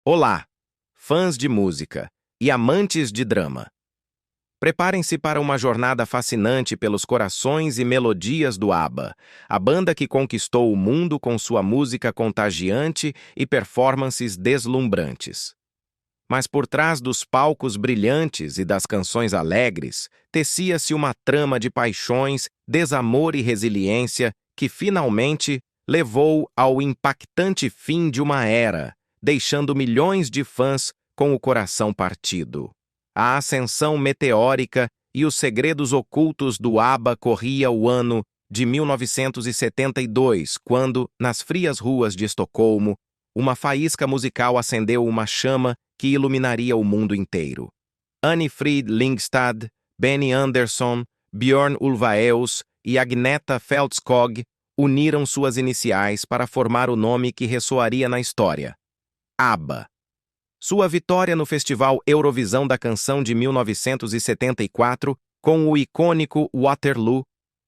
Olá, fãs de música e amantes de drama. Preparem-se para uma jornada fascinante pelos corações e melodias do ABBA, a banda que conquistou o mundo com sua música contagiante e performances deslumbrantes. Mas por trás dos palcos brilhantes e das canções alegres, tecia-se uma trama de paixões, desamor e resiliência que finalmente levou ao impactante fim de uma era, deixando milhões de fãs com o coração partido. A ascensão meteórica e os segredos ocultos do ABBA corria o ano de 1972, quando, nas frias ruas de Estocolmo, uma faísca musical acendeu uma chama que iluminaria o mundo inteiro. Anni-Frid Lyngstad, Benny Andersson, Björn Ulvaeus e Agneta Fältskog uniram suas iniciais para formar o nome que ressoaria na história: ABBA. Sua vitória no Festival Eurovisão da Canção de 1974, com o icônico Waterloo,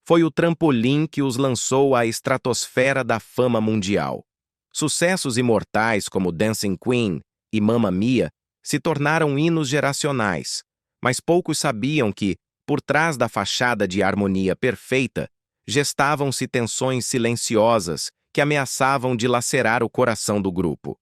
foi o trampolim que os lançou à estratosfera da fama mundial. Sucessos imortais como Dancing Queen e Mamma Mia se tornaram hinos geracionais, mas poucos sabiam que, por trás da fachada de harmonia perfeita, gestavam-se tensões silenciosas que ameaçavam dilacerar o coração do grupo.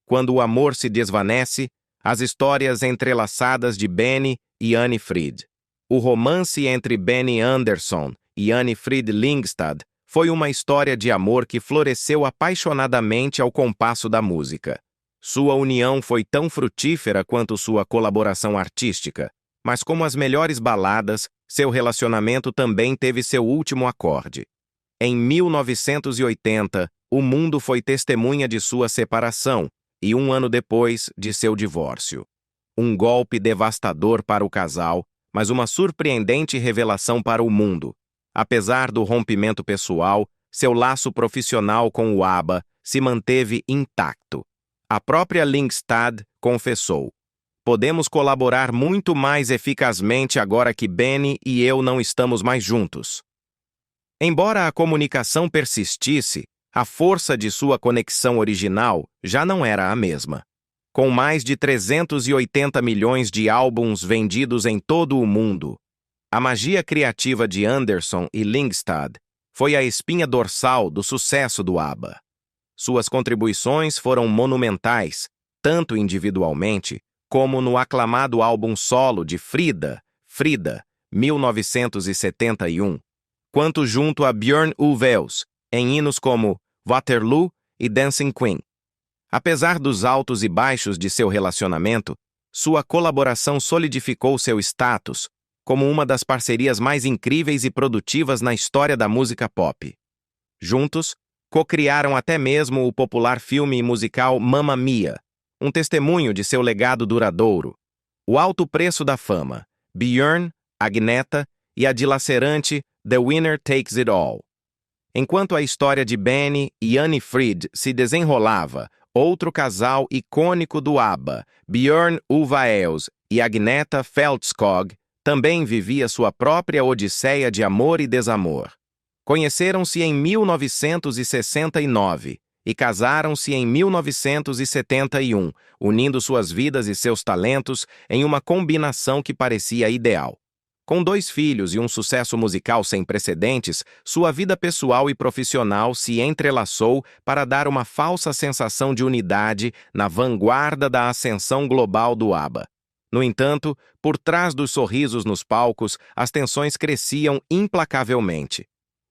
Quando o amor se desvanece, as histórias entrelaçadas de Benny e Anni-Frid. O romance entre Benny Andersson e Anni-Frid Lyngstad foi uma história de amor que floresceu apaixonadamente ao compasso da música. Sua união foi tão frutífera quanto sua colaboração artística, mas como as melhores baladas, seu relacionamento também teve seu último acorde. Em 1980, o mundo foi testemunha de sua separação e um ano depois, de seu divórcio. Um golpe devastador para o casal, mas uma surpreendente revelação para o mundo. Apesar do rompimento pessoal, seu laço profissional com o ABBA se manteve intacto. A própria Lyngstad confessou: "Podemos colaborar muito mais eficazmente agora que Benny e eu não estamos mais juntos." Embora a comunicação persistisse, a força de sua conexão original já não era a mesma. Com mais de 380 milhões de álbuns vendidos em todo o mundo, a magia criativa de Andersson e Lyngstad foi a espinha dorsal do sucesso do ABBA. Suas contribuições foram monumentais, tanto individualmente como no aclamado álbum solo de Frida, 1971, quanto junto a Björn Ulvaeus, em hinos como Waterloo e Dancing Queen. Apesar dos altos e baixos de seu relacionamento, sua colaboração solidificou seu status como uma das parcerias mais incríveis e produtivas na história da música pop. Juntos, co-criaram até mesmo o popular filme e musical Mamma Mia, um testemunho de seu legado duradouro. O alto preço da fama, Björn, Agneta e a dilacerante The Winner Takes It All. Enquanto a história de Benny e Anni-Frid se desenrolava, outro casal icônico do ABBA, Björn Ulvaeus e Agneta Fältskog, também vivia sua própria odisseia de amor e desamor. Conheceram-se em 1969 e casaram-se em 1971, unindo suas vidas e seus talentos em uma combinação que parecia ideal. Com 2 filhos e um sucesso musical sem precedentes, sua vida pessoal e profissional se entrelaçou para dar uma falsa sensação de unidade na vanguarda da ascensão global do ABBA. No entanto, por trás dos sorrisos nos palcos, as tensões cresciam implacavelmente.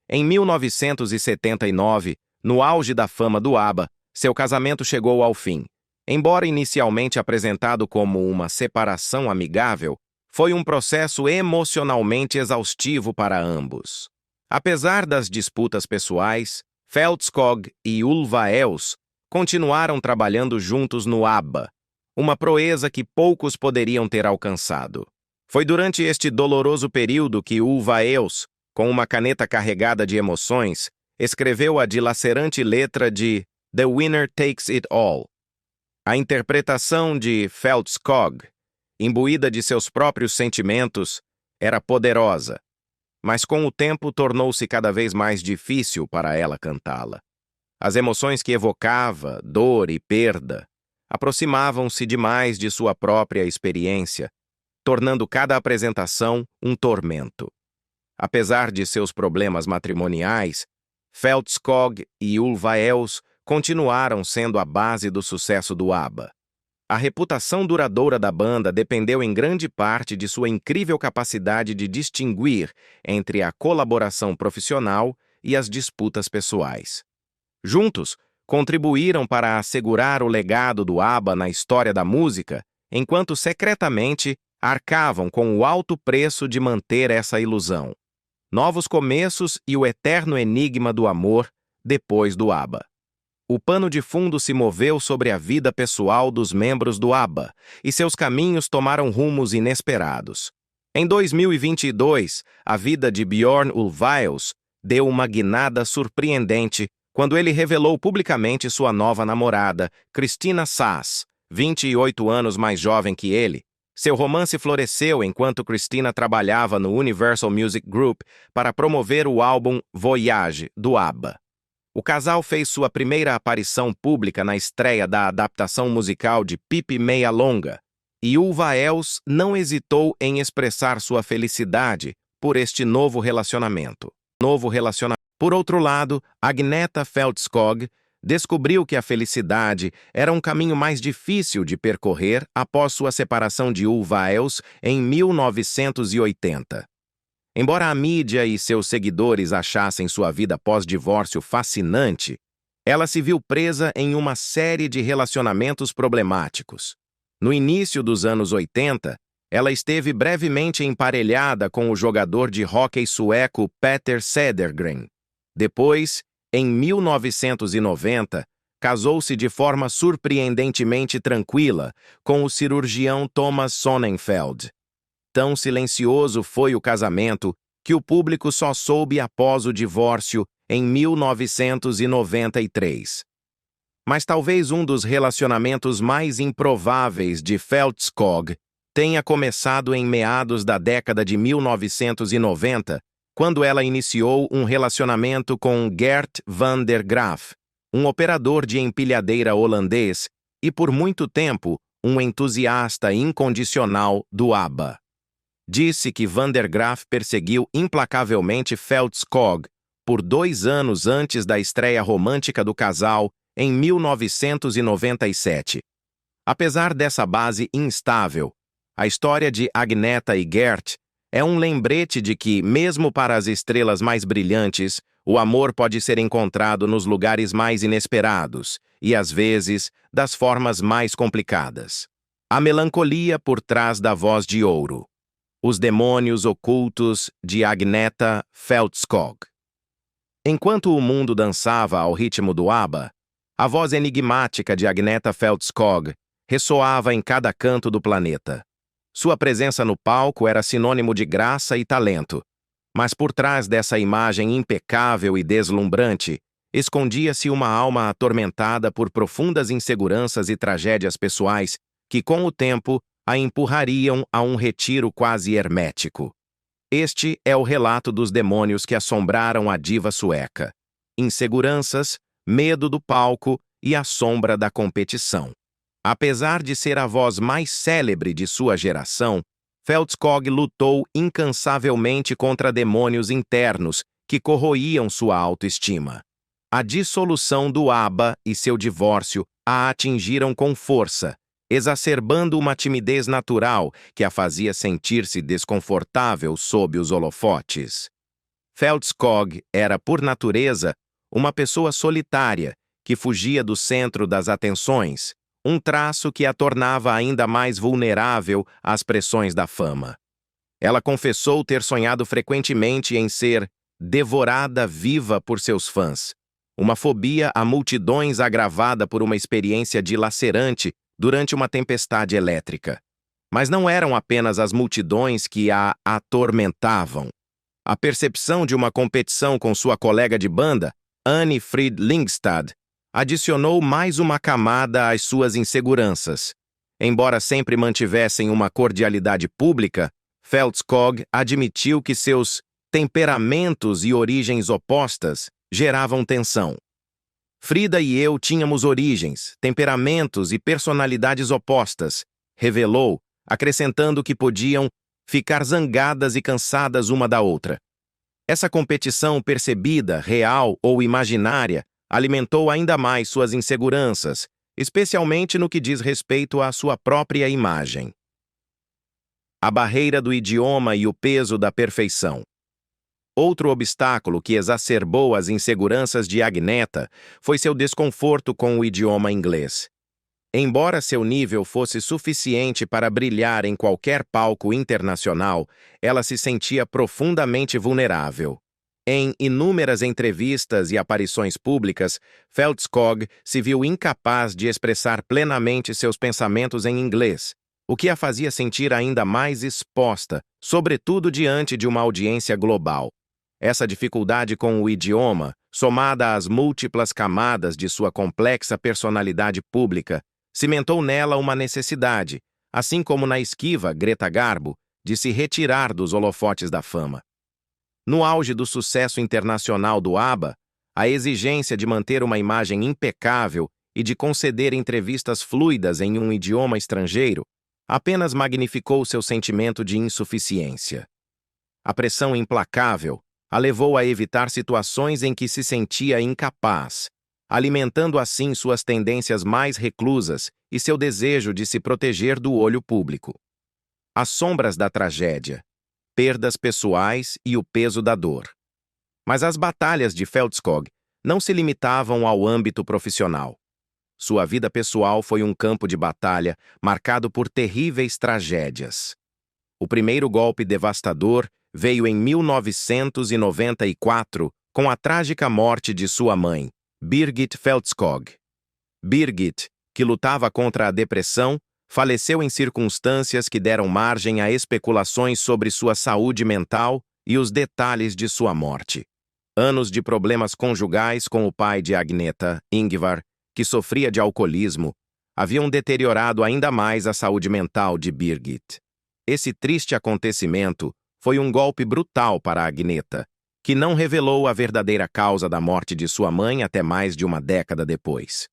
Em 1979, no auge da fama do ABBA, seu casamento chegou ao fim. Embora inicialmente apresentado como uma separação amigável, foi um processo emocionalmente exaustivo para ambos. Apesar das disputas pessoais, Fältskog e Ulvaeus continuaram trabalhando juntos no ABBA, uma proeza que poucos poderiam ter alcançado. Foi durante este doloroso período que Ulvaeus, com uma caneta carregada de emoções, escreveu a dilacerante letra de The Winner Takes It All. A interpretação de Fältskog, imbuída de seus próprios sentimentos, era poderosa, mas com o tempo tornou-se cada vez mais difícil para ela cantá-la. As emoções que evocava, dor e perda, aproximavam-se demais de sua própria experiência, tornando cada apresentação um tormento. Apesar de seus problemas matrimoniais, Feldskog e Ylva Els continuaram sendo a base do sucesso do ABBA. A reputação duradoura da banda dependeu em grande parte de sua incrível capacidade de distinguir entre a colaboração profissional e as disputas pessoais. Juntos, contribuíram para assegurar o legado do ABBA na história da música, enquanto secretamente arcavam com o alto preço de manter essa ilusão. Novos começos e o eterno enigma do amor depois do ABBA. O pano de fundo se moveu sobre a vida pessoal dos membros do ABBA e seus caminhos tomaram rumos inesperados. Em 2022, a vida de Björn Ulvaeus deu uma guinada surpreendente quando ele revelou publicamente sua nova namorada, Christina Sass, 28 anos mais jovem que ele. Seu romance floresceu enquanto Christina trabalhava no Universal Music Group para promover o álbum Voyage, do ABBA. O casal fez sua primeira aparição pública na estreia da adaptação musical de Pippi Meia Longa, e Ylva Els não hesitou em expressar sua felicidade por este novo relacionamento. Por outro lado, Agneta Feldskog descobriu que a felicidade era um caminho mais difícil de percorrer após sua separação de Ylva Els em 1980. Embora a mídia e seus seguidores achassem sua vida pós-divórcio fascinante, ela se viu presa em uma série de relacionamentos problemáticos. No início dos anos 80, ela esteve brevemente emparelhada com o jogador de hóquei sueco Peter Cedergren. Depois, em 1990, casou-se de forma surpreendentemente tranquila com o cirurgião Thomas Sonnenfeld. Tão silencioso foi o casamento que o público só soube após o divórcio em 1993. Mas talvez um dos relacionamentos mais improváveis de Feldskog tenha começado em meados da década de 1990, quando ela iniciou um relacionamento com Gert van der Graaf, um operador de empilhadeira holandês e, por muito tempo, um entusiasta incondicional do ABBA. Disse que Van der Graaf perseguiu implacavelmente Feldskog por 2 anos antes da estreia romântica do casal, em 1997. Apesar dessa base instável, a história de Agneta e Gert é um lembrete de que, mesmo para as estrelas mais brilhantes, o amor pode ser encontrado nos lugares mais inesperados e, às vezes, das formas mais complicadas. A melancolia por trás da voz de ouro. Os demônios ocultos de Agneta Feldskog. Enquanto o mundo dançava ao ritmo do ABBA, a voz enigmática de Agneta Feldskog ressoava em cada canto do planeta. Sua presença no palco era sinônimo de graça e talento, mas por trás dessa imagem impecável e deslumbrante, escondia-se uma alma atormentada por profundas inseguranças e tragédias pessoais que, com o tempo, a empurrariam a um retiro quase hermético. Este é o relato dos demônios que assombraram a diva sueca. Inseguranças, medo do palco e a sombra da competição. Apesar de ser a voz mais célebre de sua geração, Feldskog lutou incansavelmente contra demônios internos que corroíam sua autoestima. A dissolução do ABBA e seu divórcio a atingiram com força, exacerbando uma timidez natural que a fazia sentir-se desconfortável sob os holofotes. Feldskog era, por natureza, uma pessoa solitária que fugia do centro das atenções, um traço que a tornava ainda mais vulnerável às pressões da fama. Ela confessou ter sonhado frequentemente em ser devorada viva por seus fãs, uma fobia a multidões agravada por uma experiência dilacerante durante uma tempestade elétrica. Mas não eram apenas as multidões que a atormentavam. A percepção de uma competição com sua colega de banda, Anne Frid Lyngstad, adicionou mais uma camada às suas inseguranças. Embora sempre mantivessem uma cordialidade pública, Feldskog admitiu que seus temperamentos e origens opostas geravam tensão. Frida e eu tínhamos origens, temperamentos e personalidades opostas, revelou, acrescentando que podiam ficar zangadas e cansadas uma da outra. Essa competição percebida, real ou imaginária, alimentou ainda mais suas inseguranças, especialmente no que diz respeito à sua própria imagem. A barreira do idioma e o peso da perfeição. Outro obstáculo que exacerbou as inseguranças de Agneta foi seu desconforto com o idioma inglês. Embora seu nível fosse suficiente para brilhar em qualquer palco internacional, ela se sentia profundamente vulnerável. Em inúmeras entrevistas e aparições públicas, Feldskog se viu incapaz de expressar plenamente seus pensamentos em inglês, o que a fazia sentir ainda mais exposta, sobretudo diante de uma audiência global. Essa dificuldade com o idioma, somada às múltiplas camadas de sua complexa personalidade pública, cimentou nela uma necessidade, assim como na esquiva Greta Garbo, de se retirar dos holofotes da fama. No auge do sucesso internacional do ABBA, a exigência de manter uma imagem impecável e de conceder entrevistas fluidas em um idioma estrangeiro apenas magnificou seu sentimento de insuficiência. A pressão implacável a levou a evitar situações em que se sentia incapaz, alimentando assim suas tendências mais reclusas e seu desejo de se proteger do olho público. As sombras da tragédia, perdas pessoais e o peso da dor. Mas as batalhas de Feldskog não se limitavam ao âmbito profissional. Sua vida pessoal foi um campo de batalha marcado por terríveis tragédias. O primeiro golpe devastador veio em 1994, com a trágica morte de sua mãe, Birgit Feldskog. Birgit, que lutava contra a depressão, faleceu em circunstâncias que deram margem a especulações sobre sua saúde mental e os detalhes de sua morte. Anos de problemas conjugais com o pai de Agneta, Ingvar, que sofria de alcoolismo, haviam deteriorado ainda mais a saúde mental de Birgit. Esse triste acontecimento foi um golpe brutal para Agneta, que não revelou a verdadeira causa da morte de sua mãe até mais de uma década depois.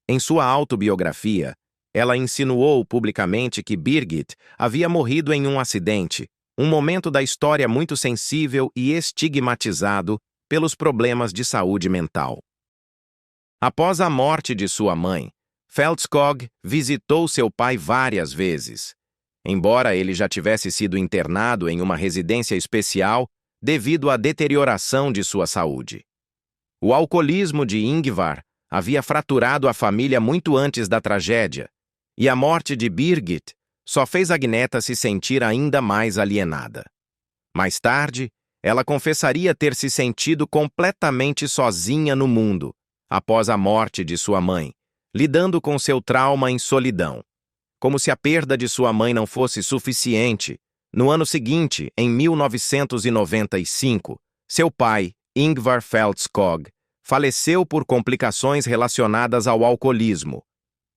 Em sua autobiografia, ela insinuou publicamente que Birgit havia morrido em um acidente, um momento da história muito sensível e estigmatizado pelos problemas de saúde mental. Após a morte de sua mãe, Feldskog visitou seu pai várias vezes. Embora ele já tivesse sido internado em uma residência especial devido à deterioração de sua saúde. O alcoolismo de Ingvar havia fraturado a família muito antes da tragédia, e a morte de Birgit só fez Agneta se sentir ainda mais alienada. Mais tarde, ela confessaria ter se sentido completamente sozinha no mundo, após a morte de sua mãe, lidando com seu trauma em solidão. Como se a perda de sua mãe não fosse suficiente, no ano seguinte, em 1995, seu pai, Ingvar Feldskog, faleceu por complicações relacionadas ao alcoolismo.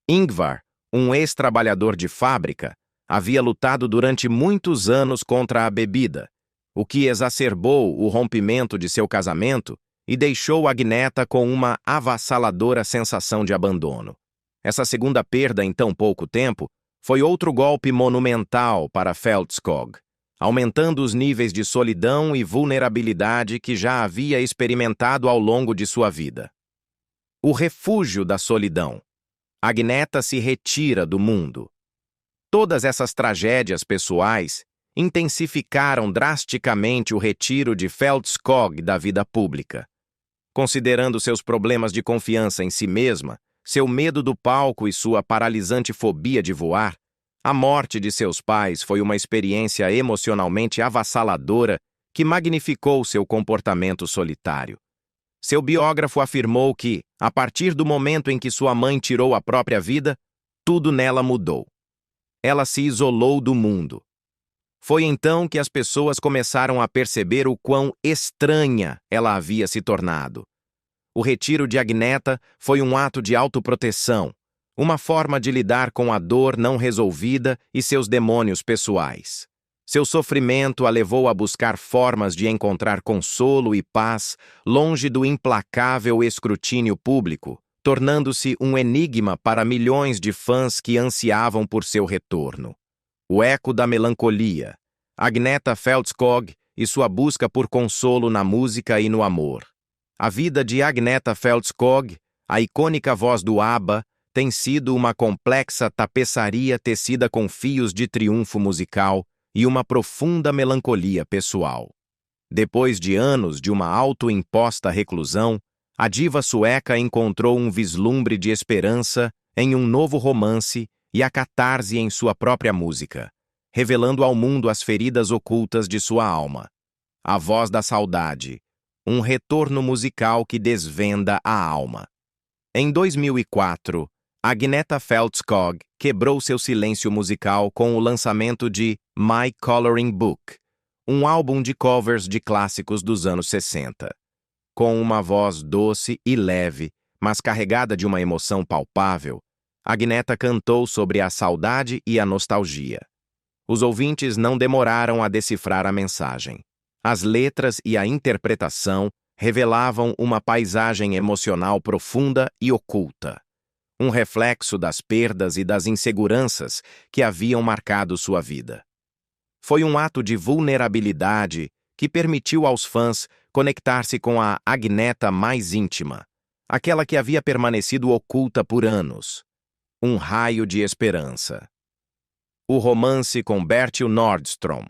Ingvar, um ex-trabalhador de fábrica, havia lutado durante muitos anos contra a bebida, o que exacerbou o rompimento de seu casamento e deixou Agneta com uma avassaladora sensação de abandono. Essa segunda perda em tão pouco tempo foi outro golpe monumental para Feldskog, aumentando os níveis de solidão e vulnerabilidade que já havia experimentado ao longo de sua vida. O refúgio da solidão. Agneta se retira do mundo. Todas essas tragédias pessoais intensificaram drasticamente o retiro de Feldskog da vida pública. Considerando seus problemas de confiança em si mesma, seu medo do palco e sua paralisante fobia de voar, a morte de seus pais foi uma experiência emocionalmente avassaladora que magnificou seu comportamento solitário. Seu biógrafo afirmou que, a partir do momento em que sua mãe tirou a própria vida, tudo nela mudou. Ela se isolou do mundo. Foi então que as pessoas começaram a perceber o quão estranha ela havia se tornado. O retiro de Agneta foi um ato de autoproteção, uma forma de lidar com a dor não resolvida e seus demônios pessoais. Seu sofrimento a levou a buscar formas de encontrar consolo e paz longe do implacável escrutínio público, tornando-se um enigma para milhões de fãs que ansiavam por seu retorno. O eco da melancolia, Agnetha Fältskog e sua busca por consolo na música e no amor. A vida de Agnetha Fältskog, a icônica voz do ABBA, tem sido uma complexa tapeçaria tecida com fios de triunfo musical e uma profunda melancolia pessoal. Depois de anos de uma autoimposta reclusão, a diva sueca encontrou um vislumbre de esperança em um novo romance e a catarse em sua própria música, revelando ao mundo as feridas ocultas de sua alma. A Voz da Saudade, um retorno musical que desvenda a alma. Em 2004, Agnetha Fältskog quebrou seu silêncio musical com o lançamento de My Coloring Book, um álbum de covers de clássicos dos anos 60. Com uma voz doce e leve, mas carregada de uma emoção palpável, Agnetha cantou sobre a saudade e a nostalgia. Os ouvintes não demoraram a decifrar a mensagem. As letras e a interpretação revelavam uma paisagem emocional profunda e oculta, um reflexo das perdas e das inseguranças que haviam marcado sua vida. Foi um ato de vulnerabilidade que permitiu aos fãs conectar-se com a Agnetha mais íntima, aquela que havia permanecido oculta por anos. Um raio de esperança. O romance com Bertil Nordstrom.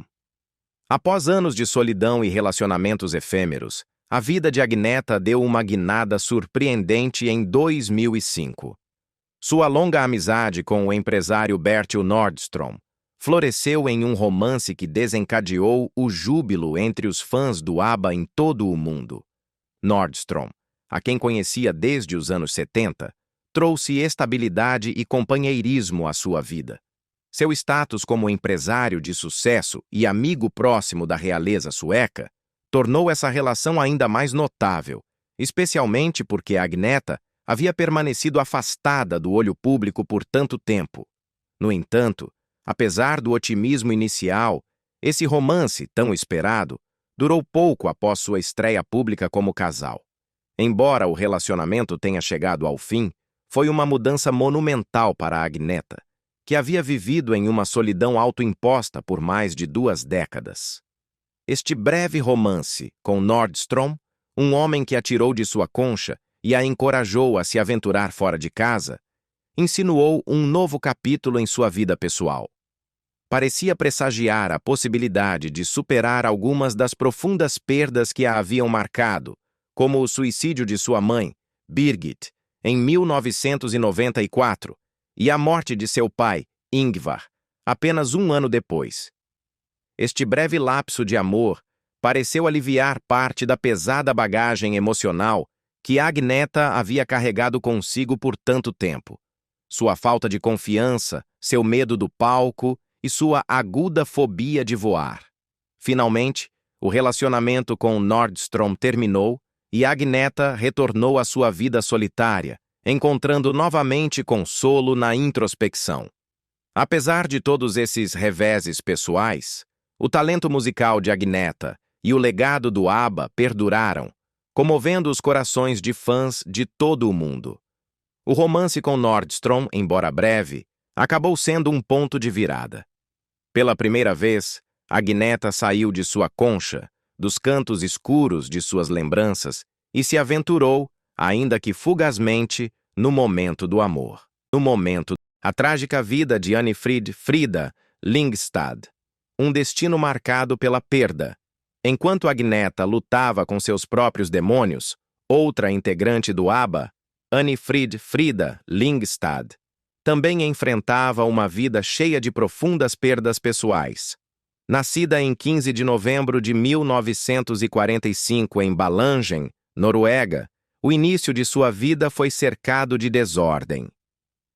Após anos de solidão e relacionamentos efêmeros, a vida de Agnetha deu uma guinada surpreendente em 2005. Sua longa amizade com o empresário Bertil Nordstrom floresceu em um romance que desencadeou o júbilo entre os fãs do ABBA em todo o mundo. Nordstrom, a quem conhecia desde os anos 70, trouxe estabilidade e companheirismo à sua vida. Seu status como empresário de sucesso e amigo próximo da realeza sueca tornou essa relação ainda mais notável, especialmente porque Agnetha havia permanecido afastada do olho público por tanto tempo. No entanto, apesar do otimismo inicial, esse romance, tão esperado, durou pouco após sua estreia pública como casal. Embora o relacionamento tenha chegado ao fim, foi uma mudança monumental para Agnetha, que havia vivido em uma solidão autoimposta por mais de 2 décadas. Este breve romance com Nordstrom, um homem que a tirou de sua concha e a encorajou a se aventurar fora de casa, insinuou um novo capítulo em sua vida pessoal. Parecia pressagiar a possibilidade de superar algumas das profundas perdas que a haviam marcado, como o suicídio de sua mãe, Birgit, em 1994, e a morte de seu pai, Ingvar, apenas um ano depois. Este breve lapso de amor pareceu aliviar parte da pesada bagagem emocional que Agnetha havia carregado consigo por tanto tempo. Sua falta de confiança, seu medo do palco e sua aguda fobia de voar. Finalmente, o relacionamento com Nordstrom terminou e Agnetha retornou à sua vida solitária, encontrando novamente consolo na introspecção. Apesar de todos esses reveses pessoais, o talento musical de Agnetha e o legado do ABBA perduraram, comovendo os corações de fãs de todo o mundo. O romance com Nordstrom, embora breve, acabou sendo um ponto de virada. Pela primeira vez, Agnetha saiu de sua concha, dos cantos escuros de suas lembranças, e se aventurou, ainda que fugazmente, no momento do amor. A trágica vida de Anni-Frid Frida Lyngstad, um destino marcado pela perda. Enquanto Agnetha lutava com seus próprios demônios, outra integrante do ABBA, Anni-Frid Frida Lyngstad, também enfrentava uma vida cheia de profundas perdas pessoais. Nascida em 15 de novembro de 1945 em Ballangen, Noruega, o início de sua vida foi cercado de desordem.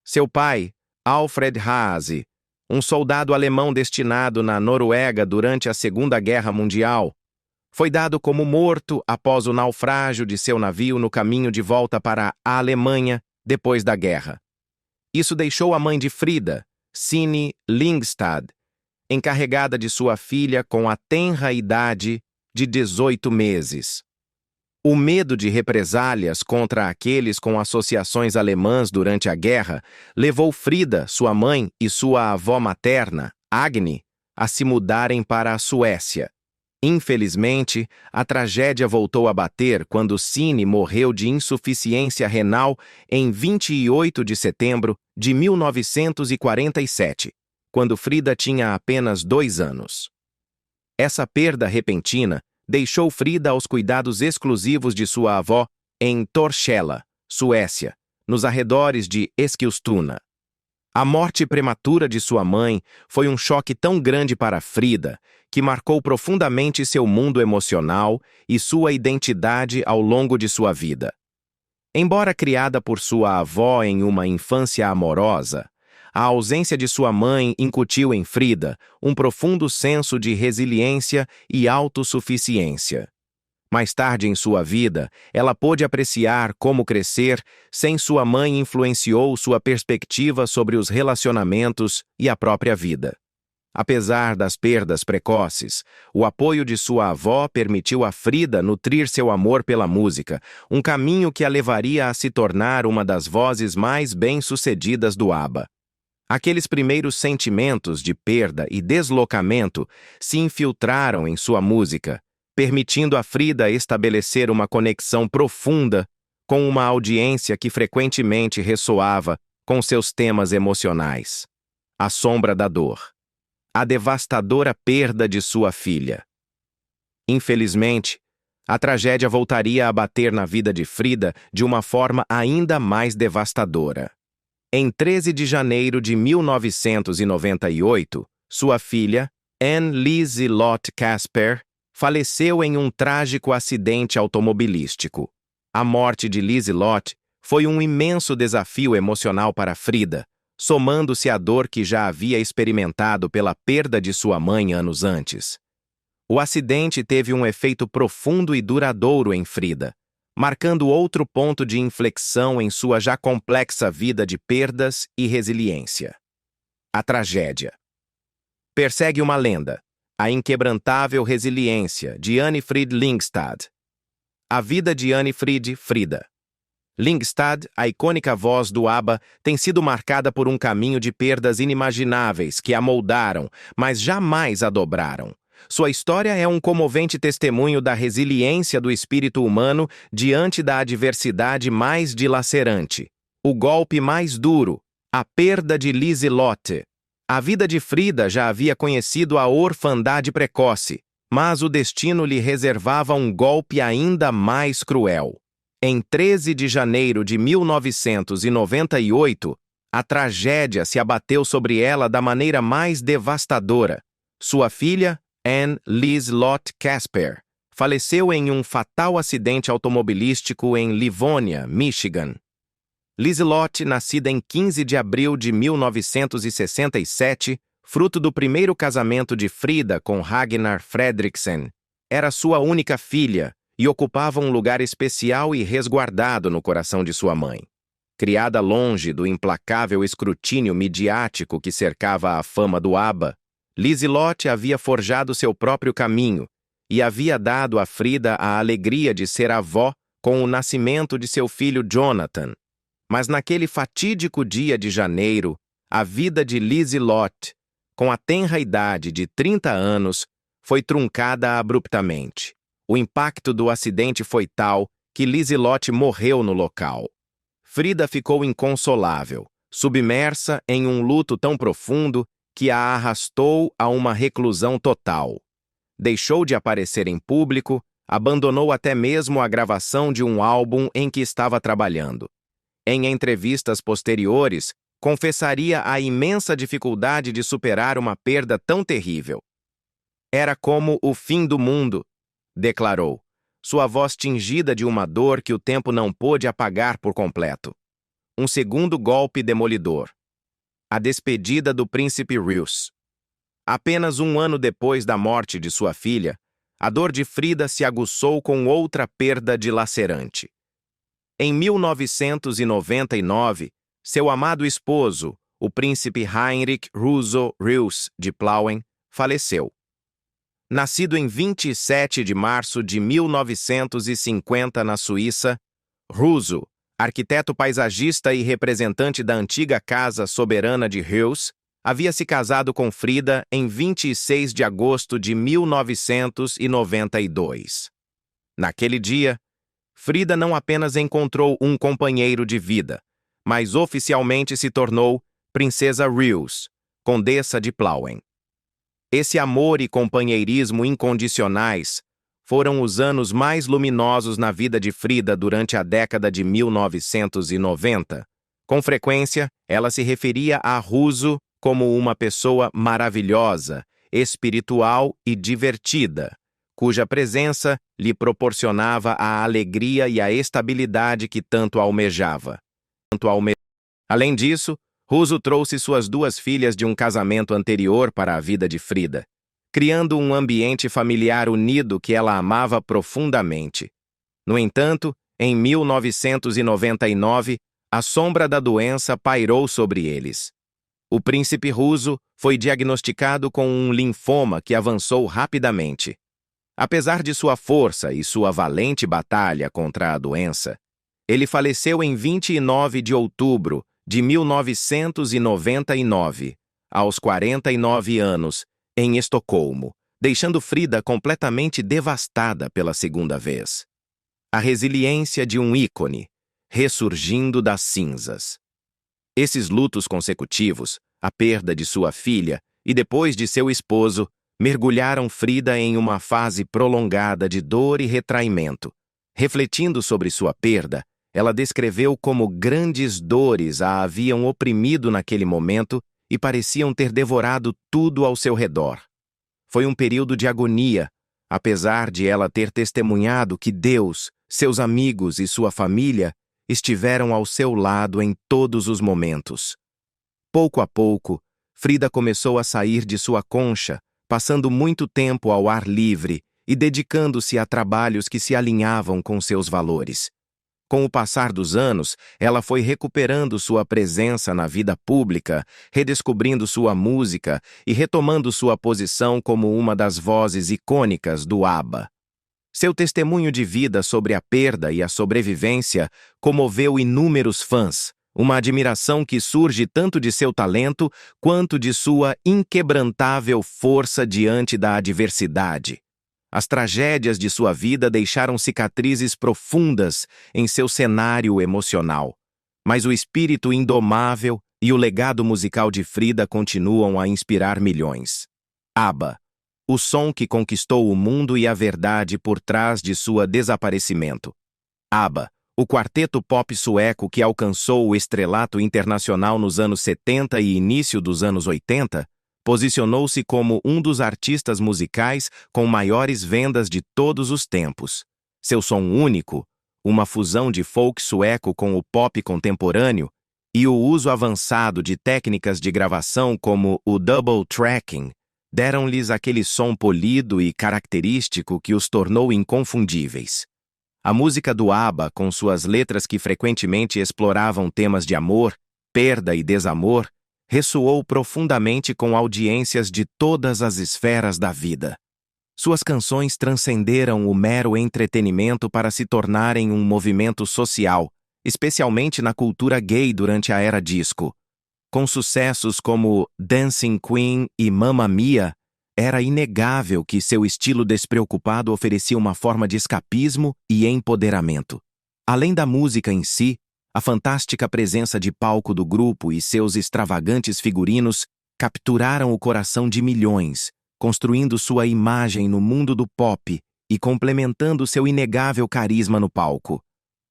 Seu pai, Alfred Haase, um soldado alemão destinado na Noruega durante a Segunda Guerra Mundial, foi dado como morto após o naufrágio de seu navio no caminho de volta para a Alemanha depois da guerra. Isso deixou a mãe de Frida, Signe Lyngstad, encarregada de sua filha com a tenra idade de 18 meses. O medo de represálias contra aqueles com associações alemãs durante a guerra levou Frida, sua mãe e sua avó materna, Agni, a se mudarem para a Suécia. Infelizmente, a tragédia voltou a bater quando Cine morreu de insuficiência renal em 28 de setembro de 1947, quando Frida tinha apenas 2 anos. Essa perda repentina deixou Frida aos cuidados exclusivos de sua avó em Torshälla, Suécia, nos arredores de Eskilstuna. A morte prematura de sua mãe foi um choque tão grande para Frida que marcou profundamente seu mundo emocional e sua identidade ao longo de sua vida. Embora criada por sua avó em uma infância amorosa, a ausência de sua mãe incutiu em Frida um profundo senso de resiliência e autossuficiência. Mais tarde em sua vida, ela pôde apreciar como crescer sem sua mãe influenciou sua perspectiva sobre os relacionamentos e a própria vida. Apesar das perdas precoces, o apoio de sua avó permitiu a Frida nutrir seu amor pela música, um caminho que a levaria a se tornar uma das vozes mais bem-sucedidas do ABBA. Aqueles primeiros sentimentos de perda e deslocamento se infiltraram em sua música, permitindo a Frida estabelecer uma conexão profunda com uma audiência que frequentemente ressoava com seus temas emocionais. A sombra da dor. A devastadora perda de sua filha. Infelizmente, a tragédia voltaria a bater na vida de Frida de uma forma ainda mais devastadora. Em 13 de janeiro de 1998, sua filha, Anne-Lise Lotte Casper, faleceu em um trágico acidente automobilístico. A morte de Lise Lotte foi um imenso desafio emocional para Frida, somando-se à dor que já havia experimentado pela perda de sua mãe anos antes. O acidente teve um efeito profundo e duradouro em Frida, marcando outro ponto de inflexão em sua já complexa vida de perdas e resiliência. A tragédia. Persegue uma lenda, a inquebrantável resiliência de Anni-Frid Lyngstad. A vida de Anni-Frid Frida. Lyngstad, a icônica voz do ABBA, tem sido marcada por um caminho de perdas inimagináveis que a moldaram, mas jamais a dobraram. Sua história é um comovente testemunho da resiliência do espírito humano diante da adversidade mais dilacerante. O golpe mais duro, a perda de Lise Lotte. A vida de Frida já havia conhecido a orfandade precoce, mas o destino lhe reservava um golpe ainda mais cruel. Em 13 de janeiro de 1998, a tragédia se abateu sobre ela da maneira mais devastadora. Sua filha, Anne-Lise Lotte Casper, faleceu em um fatal acidente automobilístico em Livonia, Michigan. Lise Lotte, nascida em 15 de abril de 1967, fruto do primeiro casamento de Frida com Ragnar Fredriksen, era sua única filha e ocupava um lugar especial e resguardado no coração de sua mãe. Criada longe do implacável escrutínio midiático que cercava a fama do ABBA, Lise Lotte havia forjado seu próprio caminho e havia dado a Frida a alegria de ser avó com o nascimento de seu filho Jonathan. Mas naquele fatídico dia de janeiro, a vida de Lise Lotte, com a tenra idade de 30 anos, foi truncada abruptamente. O impacto do acidente foi tal que Lise Lotte morreu no local. Frida ficou inconsolável, submersa em um luto tão profundo que a arrastou a uma reclusão total. Deixou de aparecer em público, abandonou até mesmo a gravação de um álbum em que estava trabalhando. Em entrevistas posteriores, confessaria a imensa dificuldade de superar uma perda tão terrível. Era como o fim do mundo, declarou, sua voz tingida de uma dor que o tempo não pôde apagar por completo. Um segundo golpe demolidor. A despedida do príncipe Rus. Apenas um ano depois da morte de sua filha, a dor de Frida se aguçou com outra perda dilacerante. Em 1999, seu amado esposo, o príncipe Heinrich Russo Rus de Plauen, faleceu. Nascido em 27 de março de 1950 na Suíça, Russo, arquiteto paisagista e representante da antiga Casa Soberana de Heuss, havia se casado com Frida em 26 de agosto de 1992. Naquele dia, Frida não apenas encontrou um companheiro de vida, mas oficialmente se tornou Princesa Heuss, Condessa de Plauen. Esse amor e companheirismo incondicionais foram os anos mais luminosos na vida de Frida durante a década de 1990. Com frequência, ela se referia a Russo como uma pessoa maravilhosa, espiritual e divertida, cuja presença lhe proporcionava a alegria e a estabilidade que tanto almejava. Além disso, Russo trouxe suas duas filhas de um casamento anterior para a vida de Frida, criando um ambiente familiar unido que ela amava profundamente. No entanto, em 1999, a sombra da doença pairou sobre eles. O príncipe Russo foi diagnosticado com um linfoma que avançou rapidamente. Apesar de sua força e sua valente batalha contra a doença, ele faleceu em 29 de outubro de 1999, aos 49 anos, em Estocolmo, deixando Frida completamente devastada pela segunda vez. A resiliência de um ícone, ressurgindo das cinzas. Esses lutos consecutivos, a perda de sua filha e depois de seu esposo, mergulharam Frida em uma fase prolongada de dor e retraimento. Refletindo sobre sua perda, ela descreveu como grandes dores a haviam oprimido naquele momento e pareciam ter devorado tudo ao seu redor. Foi um período de agonia, apesar de ela ter testemunhado que Deus, seus amigos e sua família estiveram ao seu lado em todos os momentos. Pouco a pouco, Frida começou a sair de sua concha, passando muito tempo ao ar livre e dedicando-se a trabalhos que se alinhavam com seus valores. Com o passar dos anos, ela foi recuperando sua presença na vida pública, redescobrindo sua música e retomando sua posição como uma das vozes icônicas do ABBA. Seu testemunho de vida sobre a perda e a sobrevivência comoveu inúmeros fãs, uma admiração que surge tanto de seu talento quanto de sua inquebrantável força diante da adversidade. As tragédias de sua vida deixaram cicatrizes profundas em seu cenário emocional, mas o espírito indomável e o legado musical de Frida continuam a inspirar milhões. ABBA, o som que conquistou o mundo e a verdade por trás de sua desaparecimento. ABBA, o quarteto pop sueco que alcançou o estrelato internacional nos anos 70 e início dos anos 80, posicionou-se como um dos artistas musicais com maiores vendas de todos os tempos. Seu som único, uma fusão de folk sueco com o pop contemporâneo e o uso avançado de técnicas de gravação como o double tracking, deram-lhes aquele som polido e característico que os tornou inconfundíveis. A música do ABBA, com suas letras que frequentemente exploravam temas de amor, perda e desamor, ressoou profundamente com audiências de todas as esferas da vida. Suas canções transcenderam o mero entretenimento para se tornarem um movimento social, especialmente na cultura gay durante a era disco. Com sucessos como Dancing Queen e Mamma Mia, era inegável que seu estilo despreocupado oferecia uma forma de escapismo e empoderamento. Além da música em si, a fantástica presença de palco do grupo e seus extravagantes figurinos capturaram o coração de milhões, construindo sua imagem no mundo do pop e complementando seu inegável carisma no palco.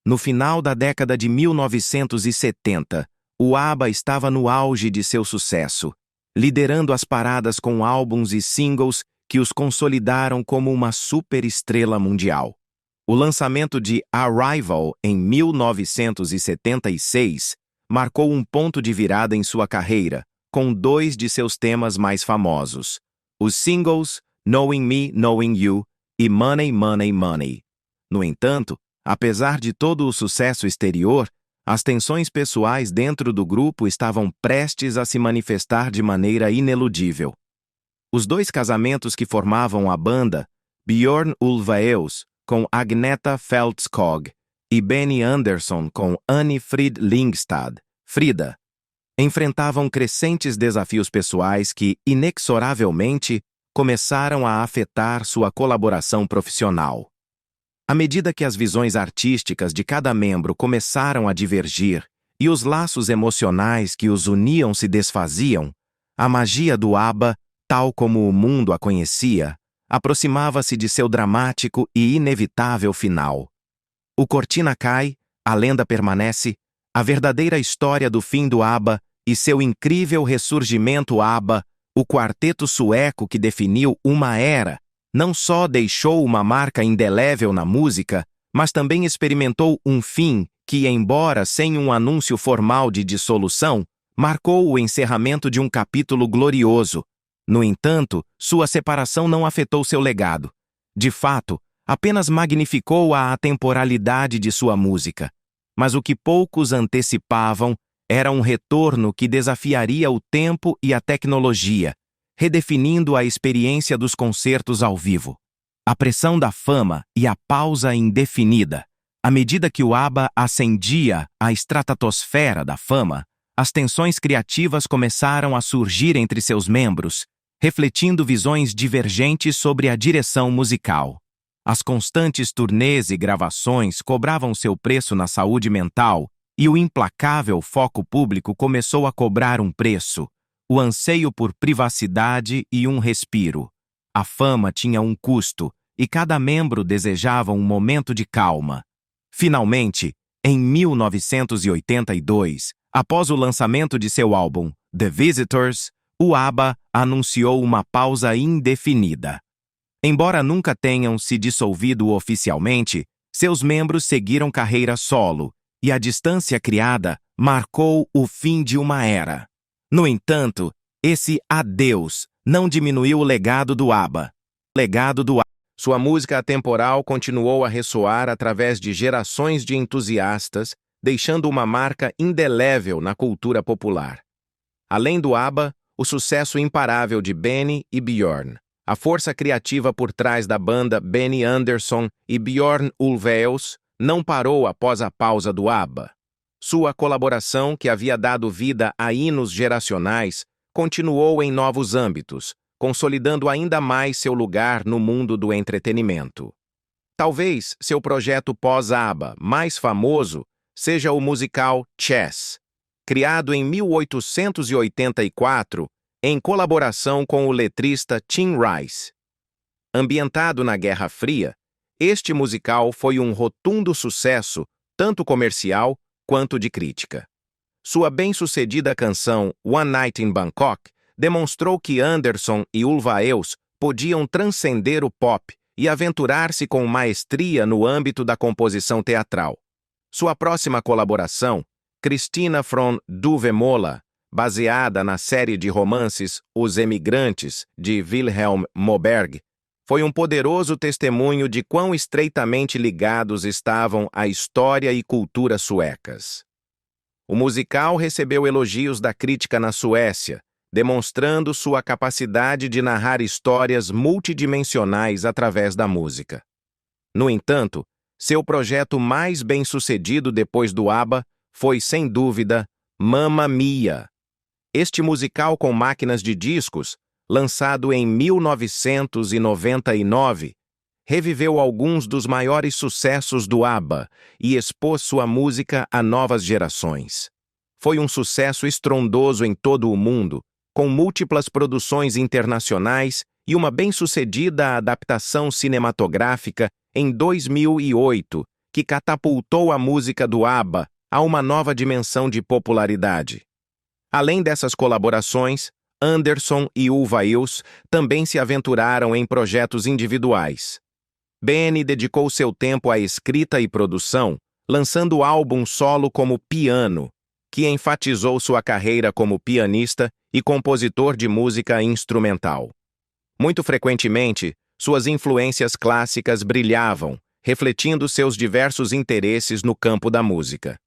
No final da década de 1970, o ABBA estava no auge de seu sucesso, liderando as paradas com álbuns e singles que os consolidaram como uma superestrela mundial. O lançamento de Arrival em 1976 marcou um ponto de virada em sua carreira, com dois de seus temas mais famosos, os singles Knowing Me, Knowing You e Money, Money, Money. No entanto, apesar de todo o sucesso exterior, as tensões pessoais dentro do grupo estavam prestes a se manifestar de maneira ineludível. os dois casamentos que formavam a banda, Björn Ulvaeus com Agneta Fältskog e Benny Andersson com Annie Frid Lyngstad, Frida, enfrentavam crescentes desafios pessoais que, inexoravelmente, começaram a afetar sua colaboração profissional. À medida que as visões artísticas de cada membro começaram a divergir e os laços emocionais que os uniam se desfaziam, a magia do ABBA, tal como o mundo a conhecia, aproximava-se de seu dramático e inevitável final. O cortina cai, a lenda permanece, a verdadeira história do fim do ABBA e seu incrível ressurgimento ABBA, o quarteto sueco que definiu uma era, não só deixou uma marca indelével na música, mas também experimentou um fim que, embora sem um anúncio formal de dissolução, marcou o encerramento de um capítulo glorioso. No entanto, sua separação não afetou seu legado. De fato, apenas magnificou a atemporalidade de sua música. Mas o que poucos antecipavam era um retorno que desafiaria o tempo e a tecnologia, redefinindo a experiência dos concertos ao vivo. A pressão da fama e a pausa indefinida. À medida que o ABBA ascendia à estratosfera da fama, as tensões criativas começaram a surgir entre seus membros, refletindo visões divergentes sobre a direção musical. As constantes turnês e gravações cobravam seu preço na saúde mental e o implacável foco público começou a cobrar um preço, o anseio por privacidade e um respiro. A fama tinha um custo e cada membro desejava um momento de calma. Finalmente, em 1982, após o lançamento de seu álbum The Visitors, o ABBA anunciou uma pausa indefinida. Embora nunca tenham se dissolvido oficialmente, seus membros seguiram carreira solo, e a distância criada marcou o fim de uma era. No entanto, esse adeus não diminuiu o legado do ABBA. Sua música atemporal continuou a ressoar através de gerações de entusiastas, deixando uma marca indelével na cultura popular. Além do ABBA, o sucesso imparável de Benny e Björn. A força criativa por trás da banda Benny Andersson e Björn Ulvaeus não parou após a pausa do ABBA. Sua colaboração, que havia dado vida a hinos geracionais, continuou em novos âmbitos, consolidando ainda mais seu lugar no mundo do entretenimento. Talvez seu projeto pós-ABBA mais famoso seja o musical Chess, criado em 1884, em colaboração com o letrista Tim Rice. Ambientado na Guerra Fria, este musical foi um rotundo sucesso, tanto comercial quanto de crítica. Sua bem-sucedida canção One Night in Bangkok demonstrou que Andersson e Ulvaeus podiam transcender o pop e aventurar-se com maestria no âmbito da composição teatral. Sua próxima colaboração, Kristina från Duvemola, baseada na série de romances Os Emigrantes, de Vilhelm Moberg, foi um poderoso testemunho de quão estreitamente ligados estavam a história e cultura suecas. O musical recebeu elogios da crítica na Suécia, demonstrando sua capacidade de narrar histórias multidimensionais através da música. No entanto, seu projeto mais bem-sucedido depois do ABBA foi, sem dúvida, Mamma Mia. Este musical com máquinas de discos, lançado em 1999, reviveu alguns dos maiores sucessos do ABBA e expôs sua música a novas gerações. Foi um sucesso estrondoso em todo o mundo, com múltiplas produções internacionais e uma bem-sucedida adaptação cinematográfica em 2008, que catapultou a música do ABBA a uma nova dimensão de popularidade. Além dessas colaborações, Andersson e Ulvaeus também se aventuraram em projetos individuais. Benny dedicou seu tempo à escrita e produção, lançando o álbum solo como Piano, que enfatizou sua carreira como pianista e compositor de música instrumental. Muito frequentemente, suas influências clássicas brilhavam, refletindo seus diversos interesses no campo da música.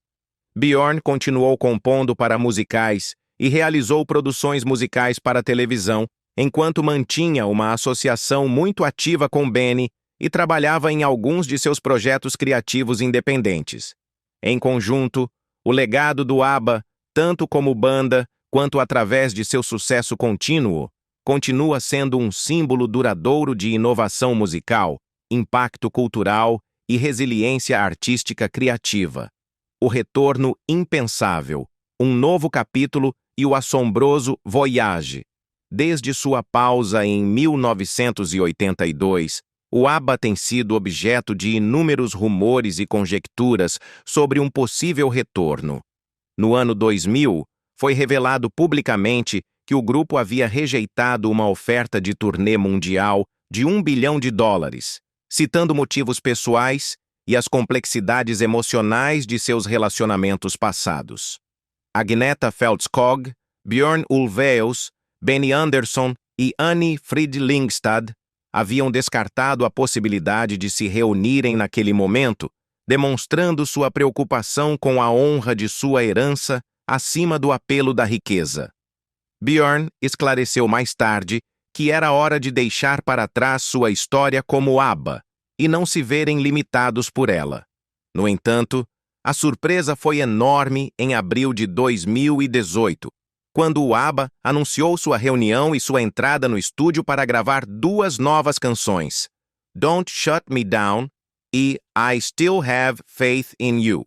Björn continuou compondo para musicais e realizou produções musicais para televisão, enquanto mantinha uma associação muito ativa com Benny e trabalhava em alguns de seus projetos criativos independentes. Em conjunto, o legado do ABBA, tanto como banda quanto através de seu sucesso contínuo, continua sendo um símbolo duradouro de inovação musical, impacto cultural e resiliência artística criativa. O retorno impensável, um novo capítulo e o assombroso Voyage. Desde sua pausa em 1982, o ABBA tem sido objeto de inúmeros rumores e conjecturas sobre um possível retorno. No ano 2000, foi revelado publicamente que o grupo havia rejeitado uma oferta de turnê mundial de US$ 1 bilhão, citando motivos pessoais e as complexidades emocionais de seus relacionamentos passados. Agnetha Fältskog, Björn Ulvaeus, Benny Andersson e Annie Fridlingstad haviam descartado a possibilidade de se reunirem naquele momento, demonstrando sua preocupação com a honra de sua herança acima do apelo da riqueza. Björn esclareceu mais tarde que era hora de deixar para trás sua história como ABBA e não se verem limitados por ela. No entanto, a surpresa foi enorme em abril de 2018, quando o ABBA anunciou sua reunião e sua entrada no estúdio para gravar 2 novas canções, Don't Shut Me Down e I Still Have Faith in You.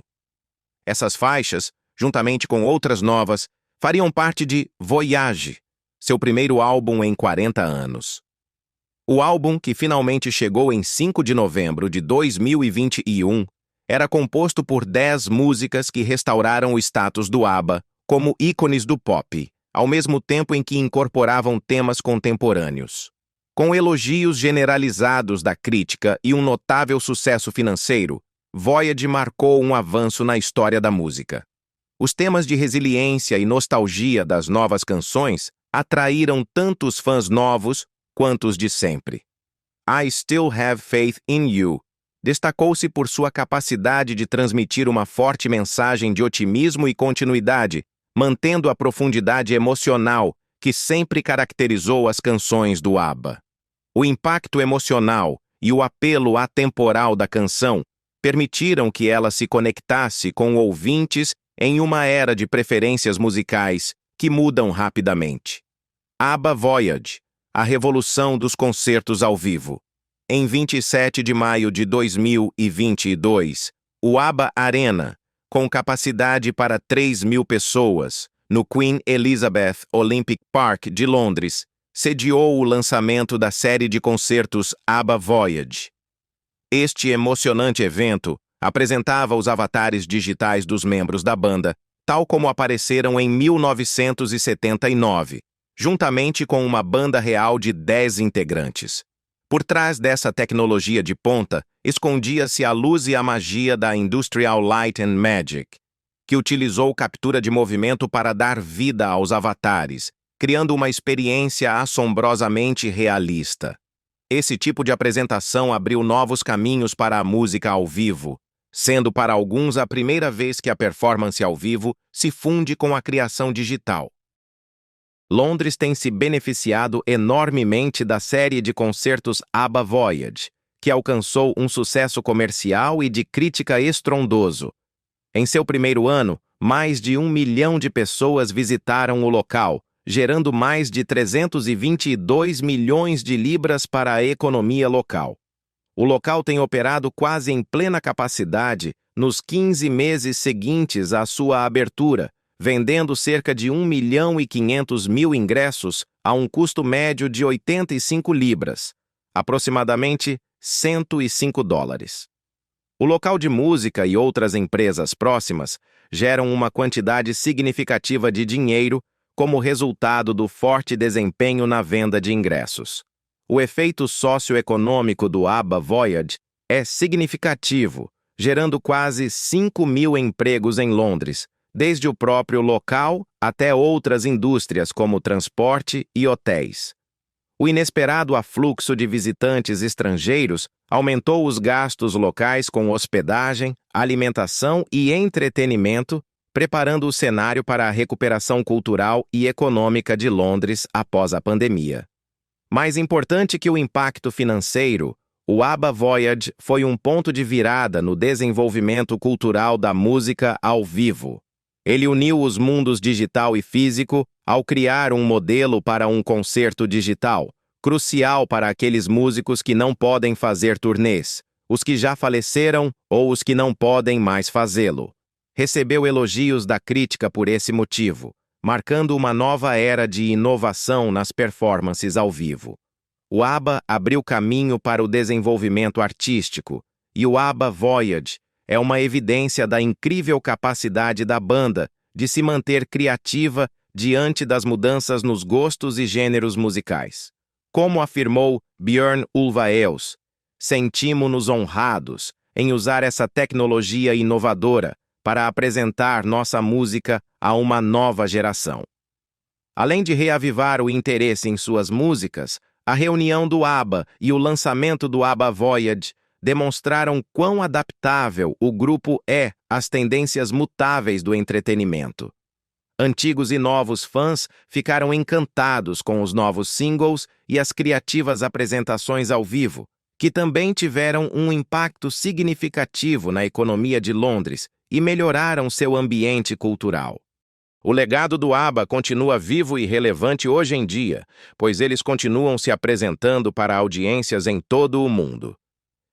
Essas faixas, juntamente com outras novas, fariam parte de Voyage, seu primeiro álbum em 40 anos. O álbum, que finalmente chegou em 5 de novembro de 2021, era composto por 10 músicas que restauraram o status do ABBA como ícones do pop, ao mesmo tempo em que incorporavam temas contemporâneos. Com elogios generalizados da crítica e um notável sucesso financeiro, Voyage marcou um avanço na história da música. Os temas de resiliência e nostalgia das novas canções atraíram tanto os fãs novos quanto os de sempre. I Still Have Faith in You destacou-se por sua capacidade de transmitir uma forte mensagem de otimismo e continuidade, mantendo a profundidade emocional que sempre caracterizou as canções do ABBA. O impacto emocional e o apelo atemporal da canção permitiram que ela se conectasse com ouvintes em uma era de preferências musicais que mudam rapidamente. ABBA Voyage, a revolução dos concertos ao vivo. Em 27 de maio de 2022, o ABBA Arena, com capacidade para 3.000 pessoas, no Queen Elizabeth Olympic Park de Londres, sediou o lançamento da série de concertos ABBA Voyage. Este emocionante evento apresentava os avatares digitais dos membros da banda, tal como apareceram em 1979, juntamente com uma banda real de 10 integrantes. Por trás dessa tecnologia de ponta, escondia-se a luz e a magia da Industrial Light and Magic, que utilizou captura de movimento para dar vida aos avatares, criando uma experiência assombrosamente realista. Esse tipo de apresentação abriu novos caminhos para a música ao vivo, sendo para alguns a primeira vez que a performance ao vivo se funde com a criação digital. Londres tem se beneficiado enormemente da série de concertos ABBA Voyage, que alcançou um sucesso comercial e de crítica estrondoso. Em seu primeiro ano, mais de 1 milhão de pessoas visitaram o local, gerando mais de 322 milhões de libras para a economia local. O local tem operado quase em plena capacidade nos 15 meses seguintes à sua abertura, vendendo cerca de 1.500.000 ingressos a um custo médio de 85 libras, aproximadamente $105. O local de música e outras empresas próximas geram uma quantidade significativa de dinheiro como resultado do forte desempenho na venda de ingressos. O efeito socioeconômico do ABBA Voyage é significativo, gerando quase 5.000 empregos em Londres, desde o próprio local até outras indústrias como transporte e hotéis. O inesperado afluxo de visitantes estrangeiros aumentou os gastos locais com hospedagem, alimentação e entretenimento, preparando o cenário para a recuperação cultural e econômica de Londres após a pandemia. Mais importante que o impacto financeiro, o ABBA Voyage foi um ponto de virada no desenvolvimento cultural da música ao vivo. Ele uniu os mundos digital e físico ao criar um modelo para um concerto digital, crucial para aqueles músicos que não podem fazer turnês, os que já faleceram ou os que não podem mais fazê-lo. Recebeu elogios da crítica por esse motivo, marcando uma nova era de inovação nas performances ao vivo. O ABBA abriu caminho para o desenvolvimento artístico, e o ABBA Voyage é uma evidência da incrível capacidade da banda de se manter criativa diante das mudanças nos gostos e gêneros musicais. Como afirmou Björn Ulvaeus, sentimos-nos honrados em usar essa tecnologia inovadora para apresentar nossa música a uma nova geração. Além de reavivar o interesse em suas músicas, a reunião do ABBA e o lançamento do ABBA Voyage demonstraram quão adaptável o grupo é às tendências mutáveis do entretenimento. Antigos e novos fãs ficaram encantados com os novos singles e as criativas apresentações ao vivo, que também tiveram um impacto significativo na economia de Londres e melhoraram seu ambiente cultural. O legado do ABBA continua vivo e relevante hoje em dia, pois eles continuam se apresentando para audiências em todo o mundo.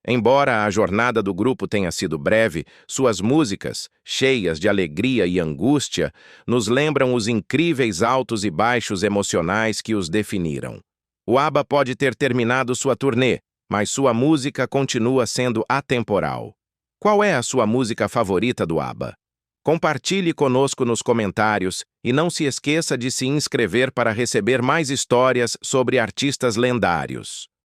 Embora a jornada do grupo tenha sido breve, suas músicas, cheias de alegria e angústia, nos lembram os incríveis altos e baixos emocionais que os definiram. O ABBA pode ter terminado sua turnê, mas sua música continua sendo atemporal. Qual é a sua música favorita do ABBA? Compartilhe conosco nos comentários e não se esqueça de se inscrever para receber mais histórias sobre artistas lendários.